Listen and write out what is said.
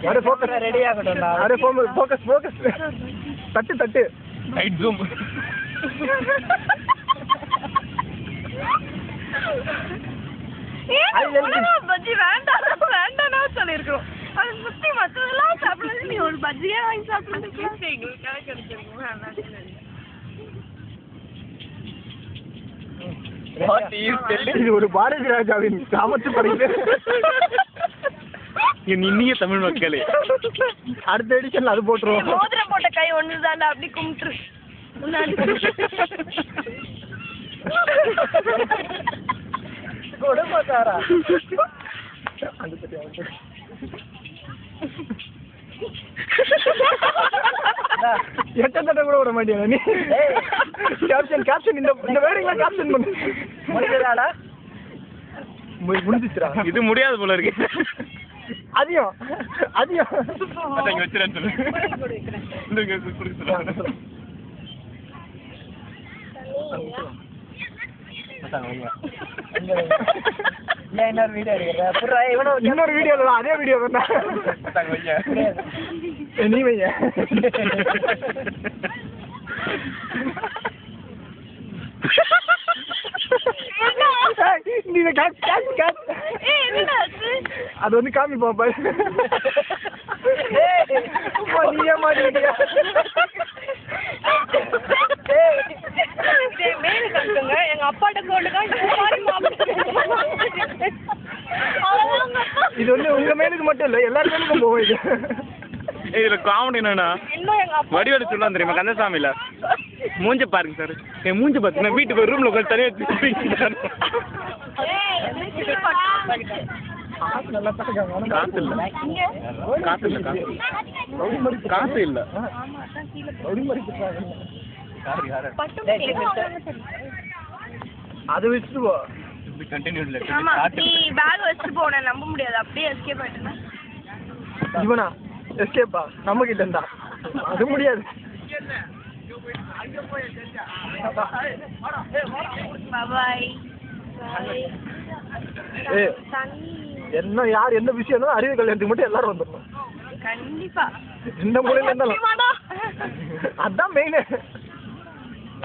அட focus ready ஆகட்டும்டா. அட focus focus. தட்டு தட்டு. Right zoom. பஜ்ஜி வேண்டாம் வேண்டாம்னா சொல்லிருக்கோம். அது சுத்தி மற்றதெல்லாம் சாப்பிடுறது நீ ஒரு பஜ்ஜியே வாங்கி சாப்பிடுறதுக்கு எங்களுக்காக கிடைச்சிருக்கோம். இது ஒரு பாரதி ராஜாவின் சாமர்த்திய படைப்பு. இன்னிய தமிழ் மக்களே அடுத்த எடிஷன்ல அது போட்டுருவோம். மோதிரம் போட்ட கை ஒண்ணுதான்டா அப்படி கும்பிட்டுரு முன்னாடி. கொடுமாட்டாரா எட்ட தட்ட கூட விட மாட்டேன் நீ. கேப்ஷன் கேப்ஷன் இந்த வேர்டிங்ல கேப்ஷன் பண்ணு. முடியலடா முடிஞ்சிச்சுடா. இது முடியாது போல இருக்கு. அதிகம் அதிகம் அங்க வச்சிரேன் சொல்லு. இங்க குடுங்க சொல்லுங்க. இன்னொரு வீடியோ அதே வீடியோ நீ வைய. அது வந்து காமிப்பா நீயே மாட்டியா. எங்க அப்பாட்ட இது வந்து உங்க மேலுக்கு மட்டும் இல்ல எல்லாரும் மேலுக்கும் போகும். இது இதுல காமெடி என்னன்னா வடிவேலு சொல்லலாம் தெரியுமா கந்தசாமியில மூஞ்ச பாருங்க சார். என் மூஞ்ச பாத்தீங்கன்னா வீட்டுக்கு ரூம்ல உட்காந்து தனியா காசு இல்ல காசு இல்ல காசு இல்ல. அது வச்சுட்டு போ. நீ பேக் வச்சுட்டு போன நம்ப முடியாது. அப்படியே எஸ்கேப் ஆயிட்டேன். இவனா எஸ்கேப்பா நம்ம கிட்ட இருந்தா அது முடியாது. பாய். என்ன யார் என்ன விஷயம் அறிவு கல்யாணத்துக்கு மட்டும் எல்லாரும் வந்துடணும் கண்டிப்பா. எந்த மூலையில இருந்தாலும் அதான் மெயின்.